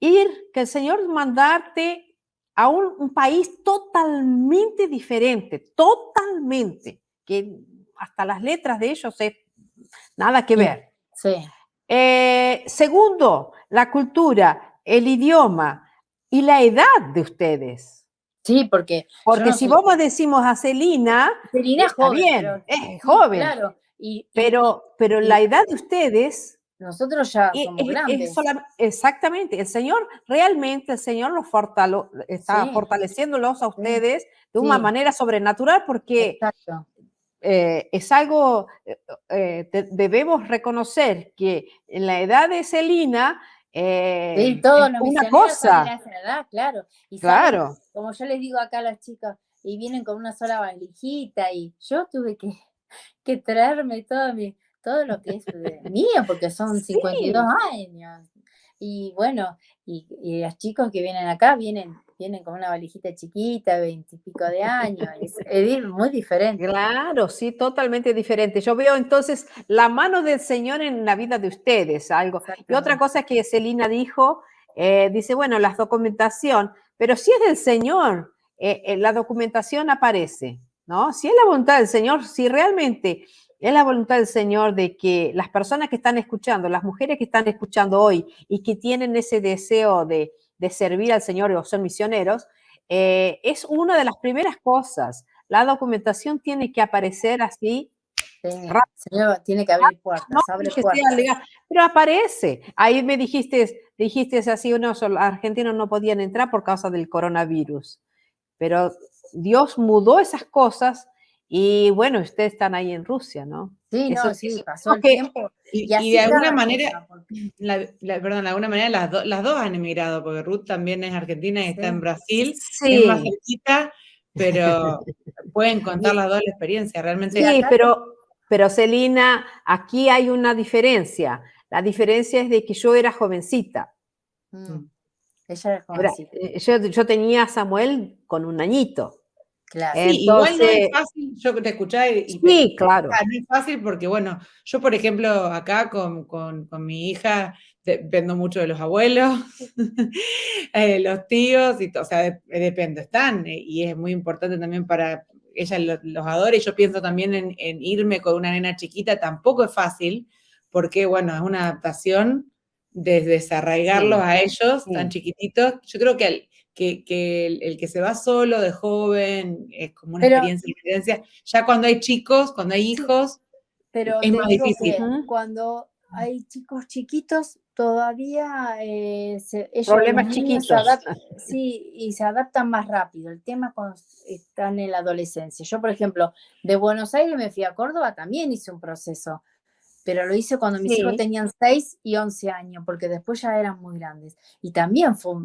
que el Señor mandarte a un país totalmente diferente, totalmente, que hasta las letras de ellos es nada que ver. Sí. Segundo, la cultura, el idioma y la edad de ustedes. Sí, porque Porque si vos decimos a Celina, Celina es está joven, bien, pero es sí, joven. claro. pero y la edad de ustedes nosotros ya somos grandes. Exactamente, realmente el Señor está Sí, fortaleciéndolos a sí, ustedes de una sí, manera sobrenatural porque exacto. es algo, debemos reconocer que en la edad de Celina Sí, es todos los una misioneros salen cosa, a esa edad, claro. Y salen, claro. como yo les digo acá a las chicas, y vienen con una sola valijita, y yo tuve que traerme todo lo que es mío, porque son 52 Sí, años. Y bueno, y los chicos que vienen acá vienen con una valijita chiquita, 20 y pico de años. Es muy diferente. claro, sí, totalmente diferente. Yo veo entonces la mano del Señor en la vida de ustedes, algo. Y otra Exactamente. cosa que Celina dijo, dice, bueno, la documentación, pero si es del Señor, la documentación aparece, ¿no? Si es la voluntad del Señor, si realmente es la voluntad del Señor de que las personas que están escuchando, las mujeres que están escuchando hoy y que tienen ese deseo de servir al Señor o ser misioneros, es una de las primeras cosas. La documentación tiene que aparecer así, Sí, rápido, Señor, tiene que abrir no puertas, abre que sea puertas. legal, pero aparece. Ahí dijiste así, los argentinos no podían entrar por causa del coronavirus, pero Dios mudó esas cosas y bueno, ustedes están ahí en Rusia, ¿no? Sí, Eso, no, sí, eso pasó el que, tiempo y Y de así alguna cada manera, cosa. perdón, de alguna manera las dos han emigrado, porque Ruth también es argentina y está en Sí. Brasil, es más sí, cerquita, pero pueden contar Y, las dos la experiencia. y Realmente sí, acá, pero Celina, aquí hay una diferencia. La diferencia es de que yo era jovencita. mm, mm, ella es jovencita, Yo tenía a Samuel con un añito. claro. sí, igual no es Entonces, fácil, yo te escuchaba sí, claro. no es fácil porque, bueno, yo por ejemplo acá con mi hija dependo mucho de los abuelos, los tíos, o sea, depende, están, y es muy importante también para ella los adora, y yo pienso también en irme con una nena chiquita, tampoco es fácil, porque, bueno, es una adaptación desde desarraigarlos Sí, a ellos tan sí. chiquititos. Yo creo que el que se va solo de joven es como una Pero experiencia. Ya cuando hay chicos, cuando hay sí, hijos, pero es te más digo difícil. que Ujú. cuando hay chicos chiquitos, todavía los Problemas niños chiquitos. sí, y se adaptan más rápido. El tema cuando están en la adolescencia. Yo, por ejemplo, de Buenos Aires me fui a Córdoba, también hice un proceso, pero lo hice cuando mis hijos Sí, tenían 6 y 11 años, porque después ya eran muy grandes. Y también fue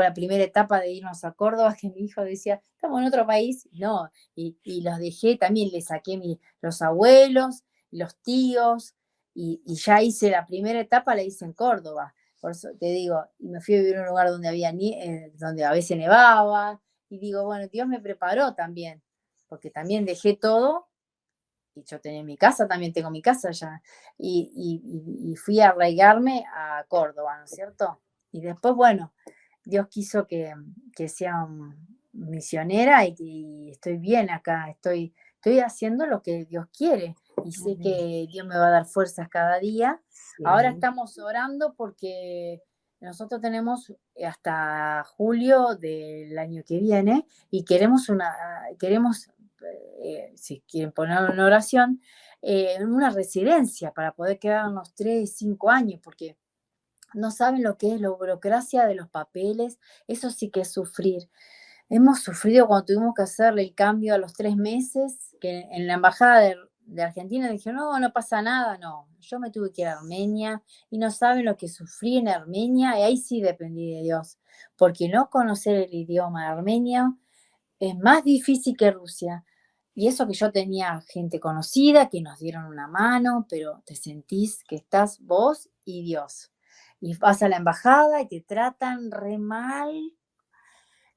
la primera etapa de irnos a Córdoba, que mi hijo decía, estamos en otro país. No, y los dejé, también les saqué los abuelos, los tíos, y ya hice la primera etapa, la hice en Córdoba. Por eso te digo, y me fui a vivir en un lugar donde donde a veces nevaba, y digo, bueno, Dios me preparó también, porque también dejé todo y yo tenía mi casa, también tengo mi casa ya, y fui a arraigarme a Córdoba, ¿no es cierto? Y después, bueno, Dios quiso que sea misionera y estoy bien acá, estoy haciendo lo que Dios quiere y sé que Dios me va a dar fuerzas cada día. Ahora sí. estamos orando porque nosotros tenemos hasta julio del año que viene y queremos si quieren ponerlo en oración, una residencia para poder quedarnos 3, 5 años, porque no saben lo que es la burocracia de los papeles, eso sí que es sufrir. Hemos sufrido cuando tuvimos que hacerle el cambio a los 3 meses, que en la embajada de Argentina dijeron, no, no pasa nada, no. Yo me tuve que ir a Armenia y no saben lo que sufrí en Armenia, y ahí sí dependí de Dios, porque no conocer el idioma armenio es más difícil que Rusia. Y eso que yo tenía gente conocida, que nos dieron una mano, pero te sentís que estás vos y Dios. Y vas a la embajada y te tratan re mal.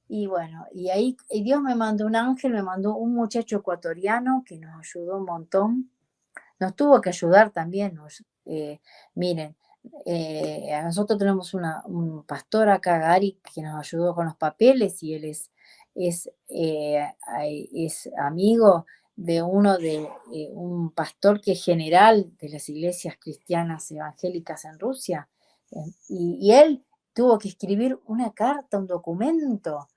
Y bueno, y ahí Dios me mandó un ángel, me mandó un muchacho ecuatoriano que nos ayudó un montón. Nos tuvo que ayudar también. Miren, nosotros tenemos un pastor acá, Gary, que nos ayudó con los papeles y él es amigo de un pastor que es general de las iglesias cristianas evangélicas en Rusia. Y él tuvo que escribir una carta, un documento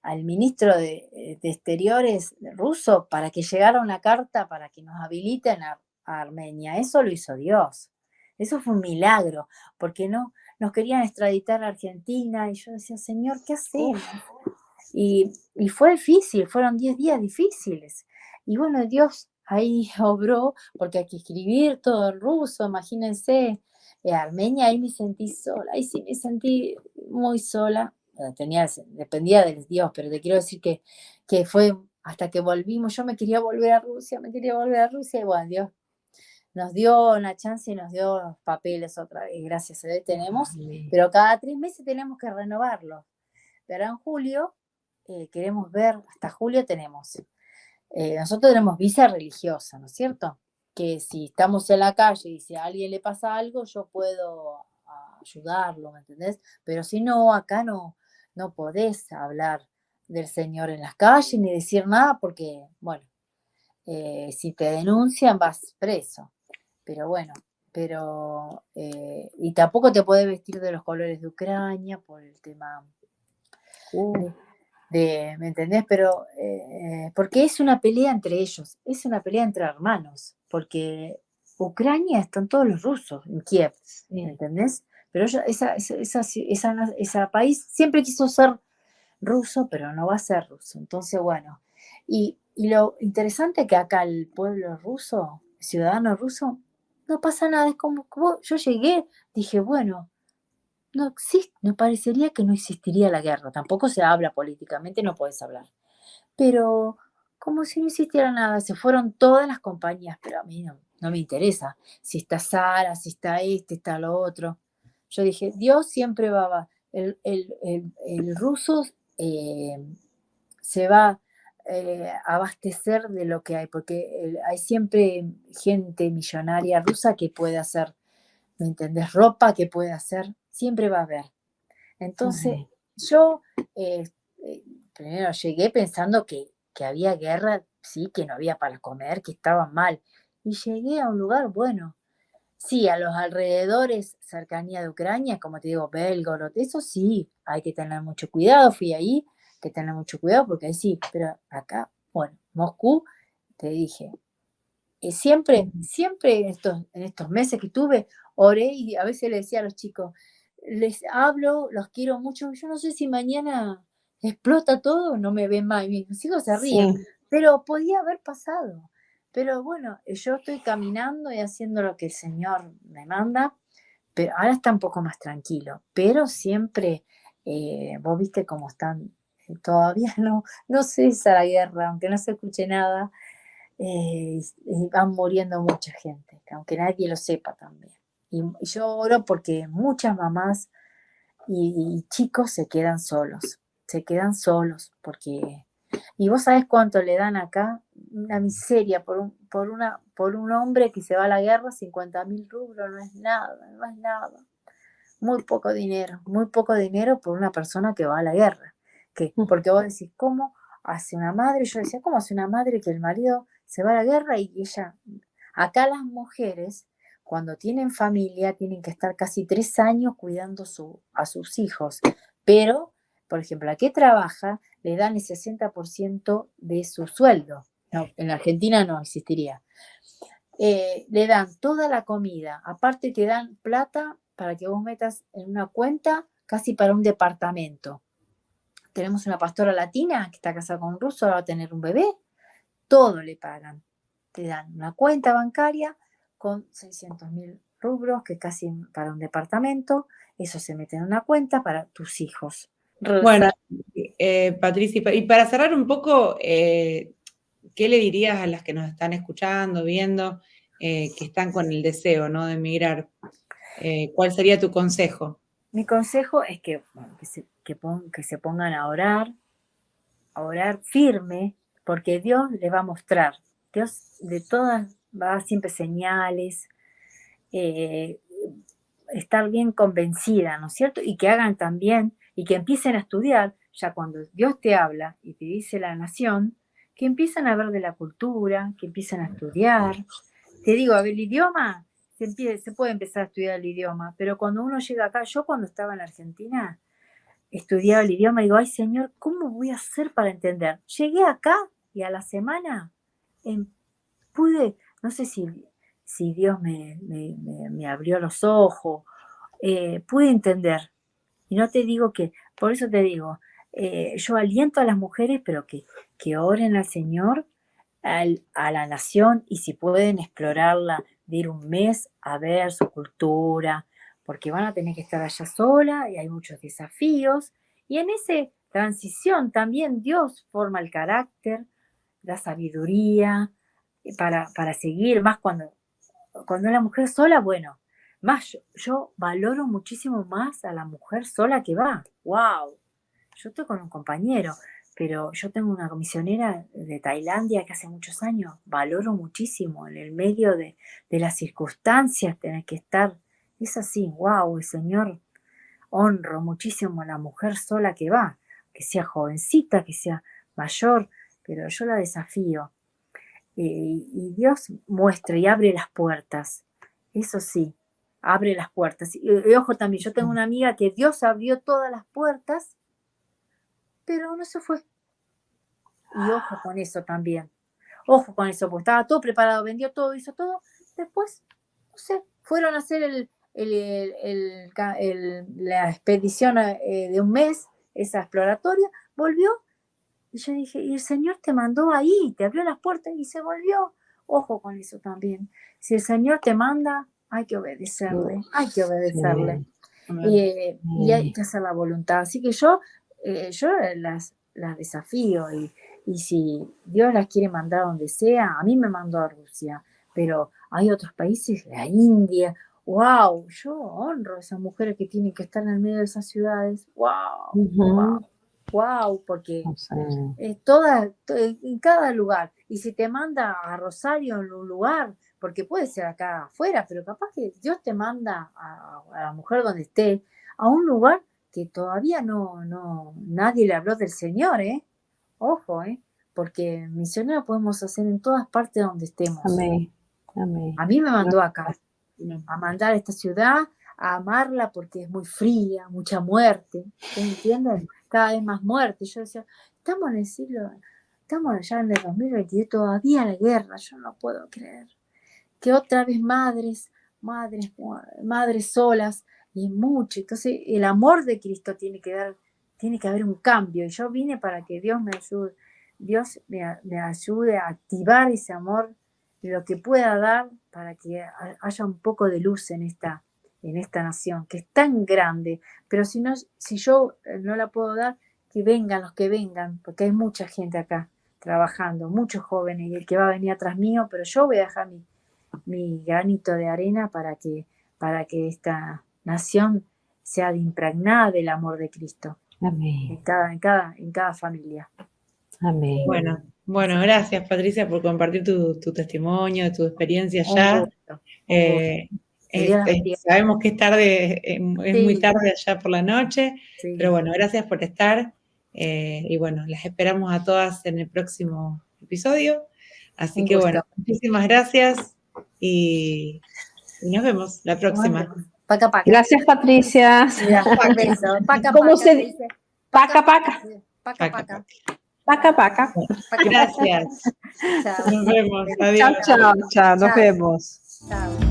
al ministro de Exteriores ruso para que llegara una carta para que nos habiliten a Armenia, eso lo hizo Dios. Eso fue un milagro, porque no nos querían extraditar a Argentina y yo decía, Señor, ¿qué hacemos? Y fue difícil, fueron 10 días difíciles. Y bueno, Dios ahí obró, porque hay que escribir todo en ruso, imagínense. Armenia, ahí me sentí sola, ahí sí me sentí muy sola. Dependía de Dios, pero te quiero decir que fue hasta que volvimos. Yo me quería volver a Rusia, y bueno, Dios nos dio una chance y nos dio los papeles otra vez, gracias a Dios tenemos, pero cada 3 meses tenemos que renovarlos. Pero en julio queremos ver, hasta julio tenemos. Nosotros tenemos visa religiosa, ¿no es cierto? Que si estamos en la calle y si a alguien le pasa algo, yo puedo ayudarlo, ¿me entendés? Pero si no, acá no podés hablar del Señor en las calles ni decir nada porque, bueno, si te denuncian vas preso. Pero bueno, y tampoco te podés vestir de los colores de Ucrania por el tema ¿me entendés? Pero porque es una pelea entre ellos, es una pelea entre hermanos, porque Ucrania están todos los rusos en Kiev, ¿me entendés? Pero ese país siempre quiso ser ruso, pero no va a ser ruso. Entonces, bueno, y lo interesante es que acá el pueblo ruso, ciudadano ruso, no pasa nada, es como yo llegué, dije, bueno, no existe, me parecería que no existiría la guerra, tampoco se habla políticamente, no puedes hablar, pero como si no existiera nada, se fueron todas las compañías, pero a mí no me interesa, si está Sara, si está está lo otro. Yo dije, Dios siempre el ruso se va a abastecer de lo que hay, porque hay siempre gente millonaria rusa que puede hacer, ¿me entendés? Ropa que puede hacer, siempre va a haber. Entonces, yo primero llegué pensando que había guerra, sí, que no había para comer, que estaban mal. Y llegué a un lugar bueno. Sí, a los alrededores, cercanía de Ucrania, como te digo, Belgorod, eso sí, hay que tener mucho cuidado. Fui ahí, hay que tener mucho cuidado porque ahí sí, pero acá, bueno, Moscú, te dije, siempre en estos meses que tuve, oré y a veces le decía a los chicos, les hablo, los quiero mucho, yo no sé si mañana explota todo, no me ven más, y mis hijos se ríen, pero podía haber pasado. Pero bueno, yo estoy caminando y haciendo lo que el Señor me manda, pero ahora está un poco más tranquilo, pero siempre, vos viste cómo están, todavía no cesa la guerra, aunque no se escuche nada, y van muriendo mucha gente, aunque nadie lo sepa también. Y yo oro porque muchas mamás y chicos se quedan solos, porque... Y vos sabés cuánto le dan acá, una miseria por un hombre que se va a la guerra, 50.000 rublos, no es nada. Muy poco dinero por una persona que va a la guerra. Porque vos decís, ¿cómo hace una madre? Yo decía, ¿cómo hace una madre que el marido se va a la guerra y ella... Acá las mujeres, cuando tienen familia, tienen que estar casi 3 años cuidando a sus hijos. Pero, por ejemplo, la que trabaja, le dan el 60% de su sueldo. No, en Argentina no existiría. Le dan toda la comida, aparte te dan plata para que vos metas en una cuenta casi para un departamento. Tenemos una pastora latina que está casada con un ruso, va a tener un bebé, todo le pagan. Te dan una cuenta bancaria con 600.000 rubros, que casi para un departamento, eso se mete en una cuenta para tus hijos. Bueno, Patricia, y para cerrar un poco, ¿qué le dirías a las que nos están escuchando, viendo, que están con el deseo, ¿no?, de emigrar? ¿Cuál sería tu consejo? Mi consejo es que se pongan a orar firme, porque Dios les va a mostrar. Dios de todas va a dar siempre señales, estar bien convencida, ¿no es cierto? Y que hagan también, y que empiecen a estudiar, ya cuando Dios te habla y te dice la nación, que empiezan a ver de la cultura, que empiezan a estudiar. Te digo, a ver, el idioma, se puede empezar a estudiar el idioma, pero cuando uno llega acá, yo cuando estaba en Argentina, estudiaba el idioma y digo, ay Señor, ¿cómo voy a hacer para entender? Llegué acá y a la semana pude, no sé si si Dios me abrió los ojos, pude entender. Y no te digo que, por eso te digo, yo aliento a las mujeres, pero que oren al Señor, a la nación, y si pueden explorarla, de ir un mes a ver su cultura, porque van a tener que estar allá sola y hay muchos desafíos. Y en esa transición también Dios forma el carácter, la sabiduría para seguir, más cuando la mujer sola, bueno, más yo valoro muchísimo más a la mujer sola que va. ¡Wow! Yo estoy con un compañero, pero yo tengo una misionera de Tailandia que hace muchos años, valoro muchísimo en el medio de las circunstancias tener que estar. Es así, wow, el Señor, honro muchísimo a la mujer sola que va, que sea jovencita, que sea mayor, pero yo la desafío. Y Dios muestra y abre las puertas, eso sí, abre las puertas. Y ojo también, yo tengo una amiga que Dios abrió todas las puertas, pero no se fue. Y ojo con eso también. Ojo con eso, porque estaba todo preparado, vendió todo, hizo todo. Después, no sé, fueron a hacer la expedición de un mes, esa exploratoria, volvió. Y yo dije, y el Señor te mandó ahí, te abrió las puertas y se volvió. Ojo con eso también. Si el Señor te manda, hay que obedecerle, hay que obedecerle. Y hay que hacer la voluntad. Así que yo las desafío y si Dios las quiere mandar a donde sea, a mí me mandó a Rusia, pero hay otros países, la India, wow, yo honro a esas mujeres que tienen que estar en el medio de esas ciudades, wow, porque en cada lugar, y si te manda a Rosario en un lugar, porque puede ser acá afuera, pero capaz que Dios te manda a la mujer donde esté, a un lugar que todavía nadie le habló del Señor, ojo, porque misionero podemos hacer en todas partes donde estemos. Amén. Amén. A mí me mandó acá, a mandar a esta ciudad, a amarla porque es muy fría, mucha muerte, ¿ustedes entienden? Cada vez más muerte. Yo decía, estamos ya en el 2022, todavía la guerra, yo no puedo creer. Que otra vez madres solas, y mucho. Entonces, el amor de Cristo tiene que haber un cambio. Y yo vine para que Dios me ayude. Dios me ayude a activar ese amor, lo que pueda dar, para que haya un poco de luz en esta nación, que es tan grande. Pero si yo no la puedo dar, que vengan los que vengan, porque hay mucha gente acá trabajando, muchos jóvenes, y el que va a venir atrás mío, pero yo voy a dejar mi granito de arena para que esta nación sea impregnada del amor de Cristo. Amén. En cada familia. Amén. Bueno, gracias Patricia por compartir tu testimonio, tu experiencia allá. Sabemos que es tarde, es muy tarde allá por la noche, pero bueno, gracias por estar. Y bueno, las esperamos a todas en el próximo episodio. Así que bueno, muchísimas gracias y nos vemos la próxima. Paca, paca. Gracias, Patricia. ¿Cómo se dice? Paca, paca. Paca, paca. Paca, paca. Gracias. Nos vemos. Adiós. Chao. Nos vemos. Chao.